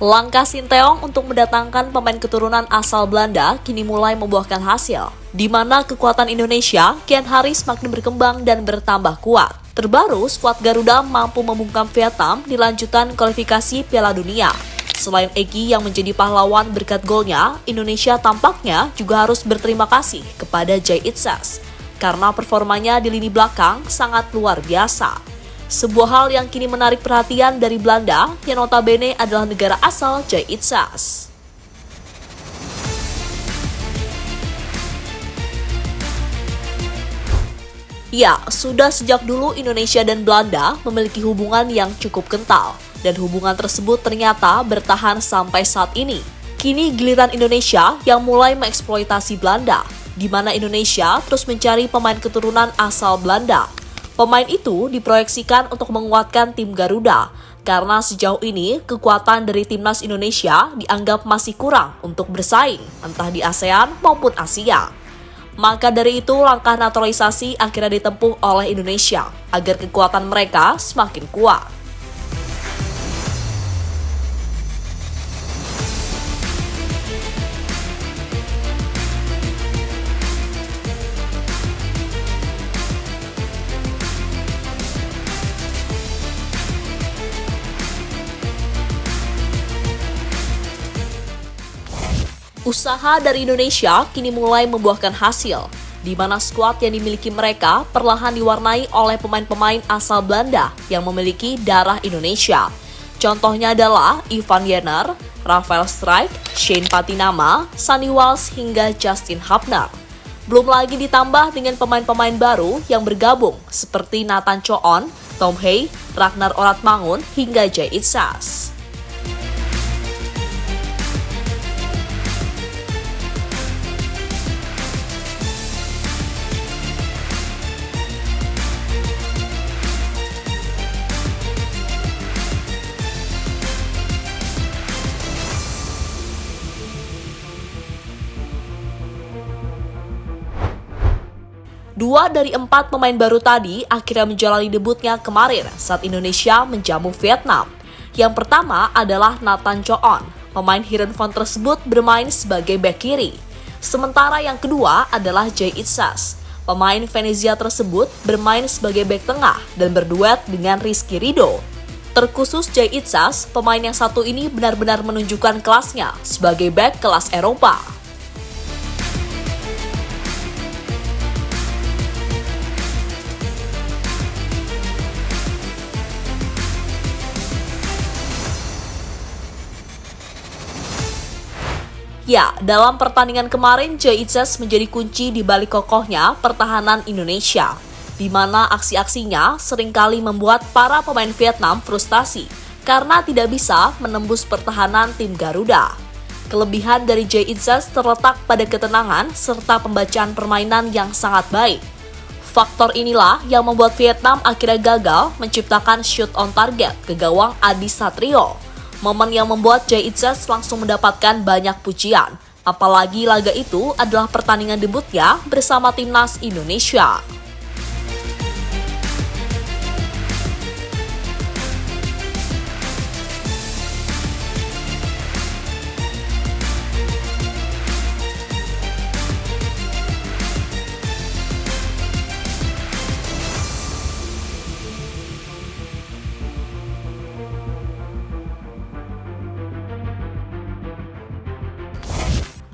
Langkah Sinteyong untuk mendatangkan pemain keturunan asal Belanda kini mulai membuahkan hasil, di mana kekuatan Indonesia kian hari semakin berkembang dan bertambah kuat. Terbaru, skuad Garuda mampu membungkam Vietnam di lanjutan kualifikasi Piala Dunia. Selain Egy yang menjadi pahlawan berkat golnya, Indonesia tampaknya juga harus berterima kasih kepada Jay Itzes, karena performanya di lini belakang sangat luar biasa. Sebuah hal yang kini menarik perhatian dari Belanda, yang notabene adalah negara asal Jay Itzes. Ya, sudah sejak dulu Indonesia dan Belanda memiliki hubungan yang cukup kental, dan hubungan tersebut ternyata bertahan sampai saat ini. Kini giliran Indonesia yang mulai mengeksploitasi Belanda, di mana Indonesia terus mencari pemain keturunan asal Belanda. Pemain itu diproyeksikan untuk menguatkan tim Garuda, karena sejauh ini kekuatan dari timnas Indonesia dianggap masih kurang untuk bersaing, entah di ASEAN maupun Asia. Maka dari itu langkah naturalisasi akhirnya ditempuh oleh Indonesia, agar kekuatan mereka semakin kuat. Usaha dari Indonesia kini mulai membuahkan hasil, di mana skuad yang dimiliki mereka perlahan diwarnai oleh pemain-pemain asal Belanda yang memiliki darah Indonesia. Contohnya adalah Ivan Jenner, Rafael Strijk, Shane Patinama, Sonny Walsh hingga Justin Hubner. Belum lagi ditambah dengan pemain-pemain baru yang bergabung seperti Nathan Choon, Tom Hey, Ragnar Oratmangun hingga Jay Itzes. Dua dari 4 pemain baru tadi akhirnya menjalani debutnya kemarin saat Indonesia menjamu Vietnam. Yang pertama adalah Nathan Choon. Pemain Heerenveen tersebut bermain sebagai bek kiri. Sementara yang kedua adalah Jay Itzes. Pemain Venezia tersebut bermain sebagai bek tengah dan berduet dengan Rizky Ridho. Terkhusus Jay Itzes, pemain yang satu ini benar-benar menunjukkan kelasnya sebagai bek kelas Eropa. Ya, dalam pertandingan kemarin, Jay Itzes menjadi kunci di balik kokohnya pertahanan Indonesia, di mana aksi-aksinya seringkali membuat para pemain Vietnam frustasi karena tidak bisa menembus pertahanan tim Garuda. Kelebihan dari Jay Itzes terletak pada ketenangan serta pembacaan permainan yang sangat baik. Faktor inilah yang membuat Vietnam akhirnya gagal menciptakan shoot on target ke gawang Adi Satrio. Momen yang membuat Jay Itzes langsung mendapatkan banyak pujian. Apalagi laga itu adalah pertandingan debutnya bersama timnas Indonesia.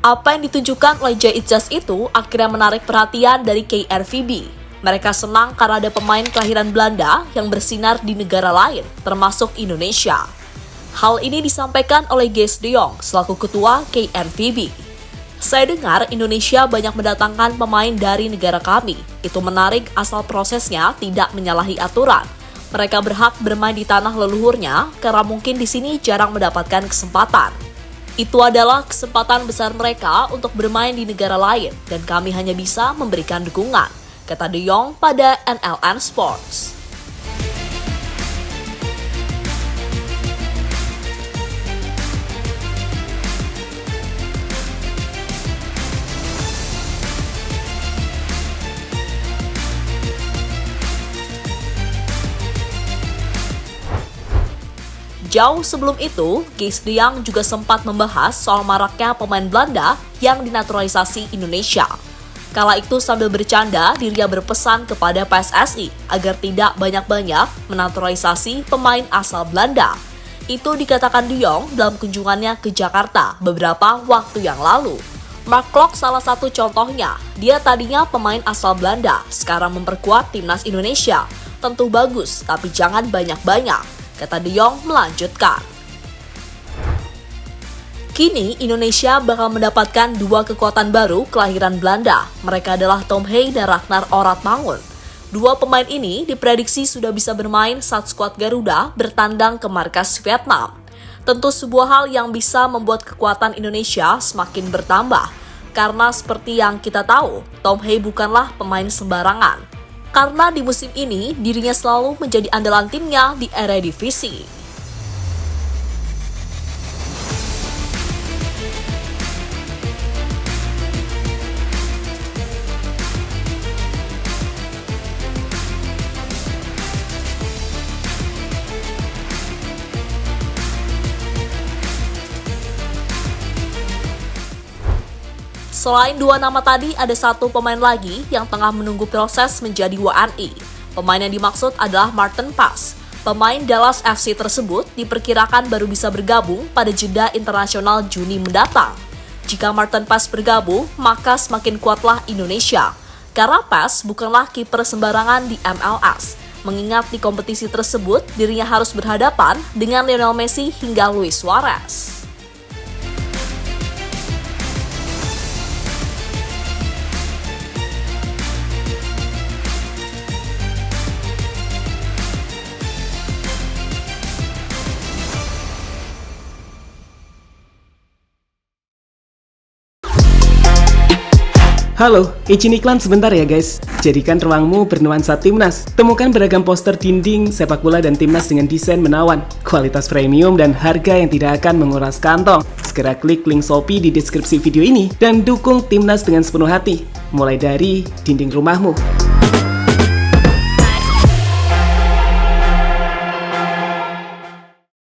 Apa yang ditunjukkan oleh Jay Itzes itu akhirnya menarik perhatian dari KRVB. Mereka senang karena ada pemain kelahiran Belanda yang bersinar di negara lain, termasuk Indonesia. Hal ini disampaikan oleh Guus de Jong selaku ketua KRVB. Saya dengar Indonesia banyak mendatangkan pemain dari negara kami. Itu menarik asal prosesnya tidak menyalahi aturan. Mereka berhak bermain di tanah leluhurnya karena mungkin di sini jarang mendapatkan kesempatan. Itu adalah kesempatan besar mereka untuk bermain di negara lain dan kami hanya bisa memberikan dukungan, kata de Jong pada NLN Sports. Jauh sebelum itu, Kees de Jong juga sempat membahas soal maraknya pemain Belanda yang dinaturalisasi Indonesia. Kala itu sambil bercanda, dirinya berpesan kepada PSSI agar tidak banyak-banyak menaturalisasi pemain asal Belanda. Itu dikatakan de Jong dalam kunjungannya ke Jakarta beberapa waktu yang lalu. Mark Klok salah satu contohnya. Dia tadinya pemain asal Belanda, sekarang memperkuat timnas Indonesia. Tentu bagus, tapi jangan banyak-banyak, kata de Jong melanjutkan. Kini Indonesia bakal mendapatkan dua kekuatan baru kelahiran Belanda. Mereka adalah Tom Hey dan Ragnar Oratmangun. Dua pemain ini diprediksi sudah bisa bermain saat skuad Garuda bertandang ke markas Vietnam. Tentu sebuah hal yang bisa membuat kekuatan Indonesia semakin bertambah. Karena seperti yang kita tahu, Tom Hey bukanlah pemain sembarangan. Karena di musim ini, dirinya selalu menjadi andalan timnya di Eredivisie. Selain dua nama tadi, ada satu pemain lagi yang tengah menunggu proses menjadi WNI. Pemain yang dimaksud adalah Maarten Pas. Pemain Dallas FC tersebut diperkirakan baru bisa bergabung pada jeda internasional Juni mendatang. Jika Maarten Pas bergabung, maka semakin kuatlah Indonesia. Karena Pas bukanlah kiper sembarangan di MLS. Mengingat di kompetisi tersebut, dirinya harus berhadapan dengan Lionel Messi hingga Luis Suarez. Halo, izin iklan sebentar ya guys. Jadikan ruangmu bernuansa timnas. Temukan beragam poster dinding, sepak bola dan timnas dengan desain menawan, kualitas premium dan harga yang tidak akan menguras kantong. Segera klik link Shopee di deskripsi video ini dan dukung timnas dengan sepenuh hati. Mulai dari dinding rumahmu.